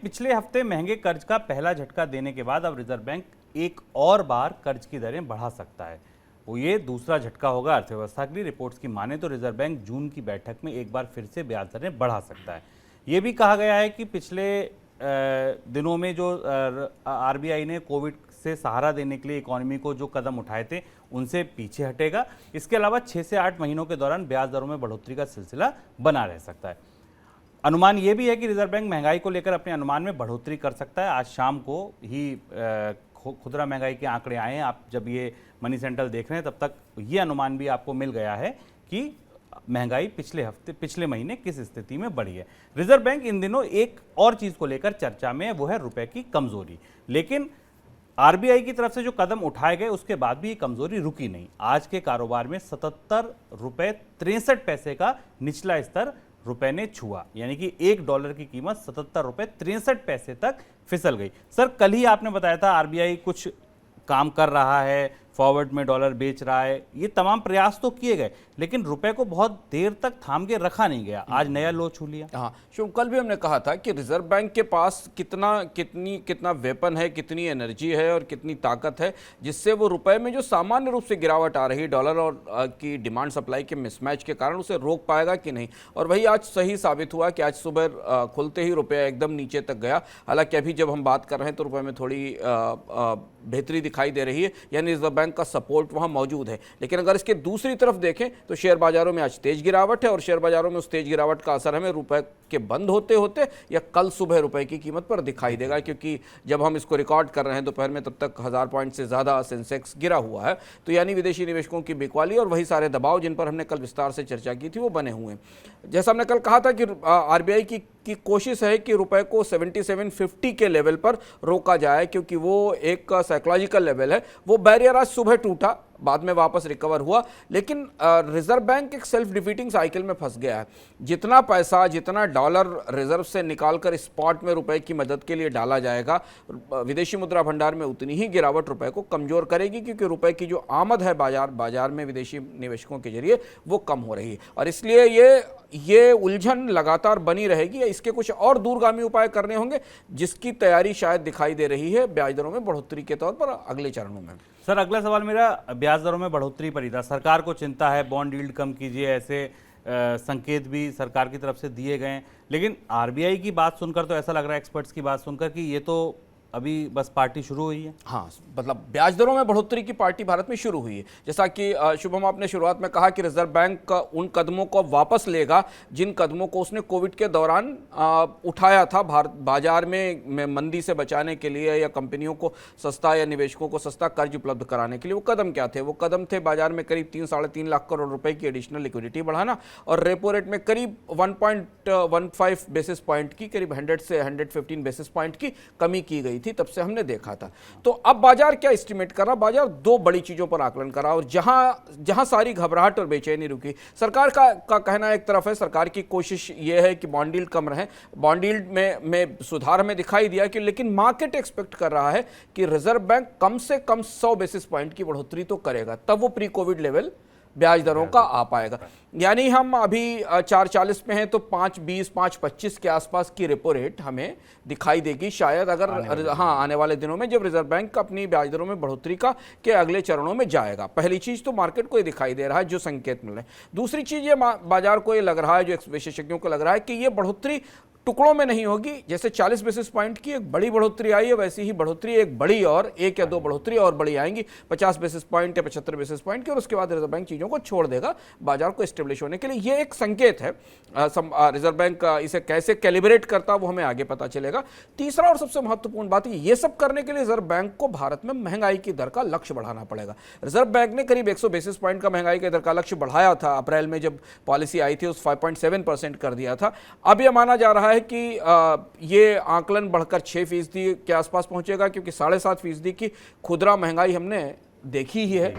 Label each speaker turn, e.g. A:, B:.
A: पिछले हफ्ते महंगे कर्ज का पहला झटका देने के बाद अब रिजर्व बैंक एक और बार कर्ज की दरें बढ़ा सकता है। वो ये दूसरा झटका होगा अर्थव्यवस्था के लिए। रिपोर्ट्स की माने तो रिजर्व बैंक जून की बैठक में एक बार फिर से ब्याज दरें बढ़ा सकता है। ये भी कहा गया है कि पिछले दिनों में जो आरबीआई ने कोविड से सहारा देने के लिए इकोनॉमी को जो कदम उठाए थे उनसे पीछे हटेगा। इसके अलावा 6 से 8 महीनों के दौरान ब्याज दरों में बढ़ोतरी का सिलसिला बना रह सकता है। अनुमान ये भी है कि रिजर्व बैंक महंगाई को लेकर अपने अनुमान में बढ़ोतरी कर सकता है। आज शाम को ही खुदरा महंगाई के आंकड़े आए हैं। आप जब ये मनी सेंट्रल देख रहे हैं तब तक ये अनुमान भी आपको मिल गया है कि महंगाई पिछले महीने किस स्थिति में बढ़ी है। रिजर्व बैंक इन दिनों एक और चीज को लेकर चर्चा में है, वो है रुपए की कमजोरी। लेकिन आरबीआई की तरफ से जो कदम उठाए गए उसके बाद भी ये कमजोरी रुकी नहीं। आज के कारोबार में 77 रुपए 63 पैसे का निचला स्तर रुपए ने छुआ, यानी कि $1 की कीमत 77 रुपए 63 पैसे तक फिसल गई। सर, कल ही आपने बताया था आरबीआई कुछ काम कर रहा है, फॉरवर्ड में डॉलर बेच रहा है। ये तमाम प्रयास तो किए गए लेकिन रुपए को बहुत देर तक थाम के रखा नहीं गया। आज नया लो छू लिया।
B: हाँ शुभ, कल भी हमने कहा था कि रिजर्व बैंक के पास कितना वेपन है, कितनी एनर्जी है और कितनी ताकत है जिससे वो रुपए में जो सामान्य रूप से गिरावट आ रही डॉलर और की डिमांड सप्लाई के मिसमैच के कारण उसे रोक पाएगा कि नहीं। और वही आज सही साबित हुआ कि आज सुबह खुलते ही रुपया एकदम नीचे तक गया। हालांकि अभी जब हम बात कर रहे हैं तो रुपए में थोड़ी बेहतरी दिखाई दे रही है, यानी रिजर्व बैंक का सपोर्ट वहां मौजूद है। लेकिन अगर इसके दूसरी तरफ देखें तो शेयर बाजारों में आज तेज गिरावट है और शेयर बाजारों में उस तेज गिरावट का असर हमें रुपए के बंद होते होते या कल सुबह रुपए की कीमत पर दिखाई देगा, क्योंकि जब हम इसको रिकॉर्ड कर रहे हैं दोपहर में तब तक 1000 पॉइंट से ज्यादा सेंसेक्स गिरा हुआ है। तो यानी विदेशी निवेशकों की बिकवाली और वही सारे दबाव जिन पर हमने कल विस्तार से चर्चा की थी वो बने हुए हैं। जैसा हमने कल कहा था कि आरबीआई की कोशिश है कि रुपए को 7750 के लेवल पर रोका जाए, क्योंकि वो एक साइकोलॉजिकल लेवल है। वो बैरियर आज सुबह टूटा, बाद में वापस रिकवर हुआ, लेकिन रिजर्व बैंक एक सेल्फ डिफीटिंग साइकिल में फंस गया है। जितना पैसा, जितना डॉलर रिजर्व से निकालकर स्पॉट में रुपए की मदद के लिए डाला जाएगा, विदेशी मुद्रा भंडार में उतनी ही गिरावट रुपए को कमजोर करेगी, क्योंकि रुपए की जो आमद है बाजार में विदेशी निवेशकों के जरिए वो कम हो रही है। और इसलिए ये उलझन लगातार बनी रहेगी। इसके कुछ और दूरगामी उपाय करने होंगे जिसकी तैयारी शायद दिखाई दे रही है ब्याज दरों में बढ़ोतरी के तौर पर अगले चरणों में।
A: सर, अगला सवाल मेरा ब्याज दरों में बढ़ोतरी पर ही था। सरकार को चिंता है, बॉन्ड यील्ड कम कीजिए, ऐसे संकेत भी सरकार की तरफ से दिए गए। लेकिन आरबीआई की बात सुनकर तो ऐसा लग रहा है, एक्सपर्ट्स की बात सुनकर, कि ये तो अभी बस पार्टी शुरू हुई है।
B: हाँ, मतलब ब्याज दरों में बढ़ोतरी की पार्टी भारत में शुरू हुई है। जैसा कि शुभम आपने शुरुआत में कहा कि रिजर्व बैंक उन कदमों को वापस लेगा जिन कदमों को उसने कोविड के दौरान उठाया था बाजार में मंदी से बचाने के लिए, या कंपनियों को सस्ता या निवेशकों को सस्ता कर्ज उपलब्ध कराने के लिए। वो कदम क्या थे? वो कदम थे बाजार में करीब 3-3.5 लाख करोड़ रुपए की एडिशनल लिक्विडिटी बढ़ाना और रेपो रेट में करीब 1.15 बेसिस पॉइंट की, करीब 100 से 115 बेसिस पॉइंट की कमी की गई थी। तब से हमने देखा था। तो अब बाजार क्या एस्टिमेट कर रहा? बाजार दो बड़ी चीजों पर आकलन कर रहा, और जहां सारी घबराहट और बेचैनी रुकी, सरकार का कहना एक तरफ है। सरकार की कोशिश यह है कि बॉन्ड यील्ड कम रहे। बॉन्ड यील्ड में सुधार हमें दिखाई दिया कि, लेकिन मार्केट एक्सपेक्ट कर रहा है कि रिजर्व बैंक कम से कम 100 बेसिस पॉइंट की बढ़ोतरी तो करेगा, तब वो प्री कोविड लेवल ब्याज दरों का आ पाएगा। यानी हम अभी 4.40 में हैं तो 5.20 5.25 के आसपास की रेपो रेट हमें दिखाई देगी शायद, अगर आने वाले दिनों में जब रिजर्व बैंक अपनी ब्याज दरों में बढ़ोतरी के अगले चरणों में जाएगा। पहली चीज तो मार्केट को ये दिखाई दे रहा है, जो संकेत मिल रहे हैं। दूसरी चीज ये बाजार को ये लग रहा है, जो विशेषज्ञों को लग रहा है कि ये बढ़ोतरी टुकड़ों में नहीं होगी। जैसे 40 बेसिस पॉइंट की एक बड़ी बढ़ोतरी आई है, वैसी ही बढ़ोतरी एक बड़ी और एक या दो बढ़ोतरी और बड़ी आएंगी 50 बेसिस पॉइंट या 75 बेसिस पॉइंट की, और उसके बाद रिजर्व बैंक चीजों को छोड़ देगा बाजार को स्टेब्लिश होने के लिए। ये एक संकेत है। रिजर्व बैंक इसे कैसे कैलिब्रेट करता वो हमें आगे पता चलेगा। तीसरा और सबसे महत्वपूर्ण बात, ये सब करने के लिए रिजर्व बैंक को भारत में महंगाई की दर का लक्ष्य बढ़ाना पड़ेगा। रिजर्व बैंक ने करीब 100 बेसिस पॉइंट का महंगाई की दर का लक्ष्य बढ़ाया था अप्रैल में, जब पॉलिसी आई थी, उस 5.7% कर दिया था। अब यह माना जा रहा है कि ये आंकलन बढ़कर 6% के आसपास पहुंचेगा, क्योंकि 7.5% की खुदरा महंगाई हमने देखी ही है।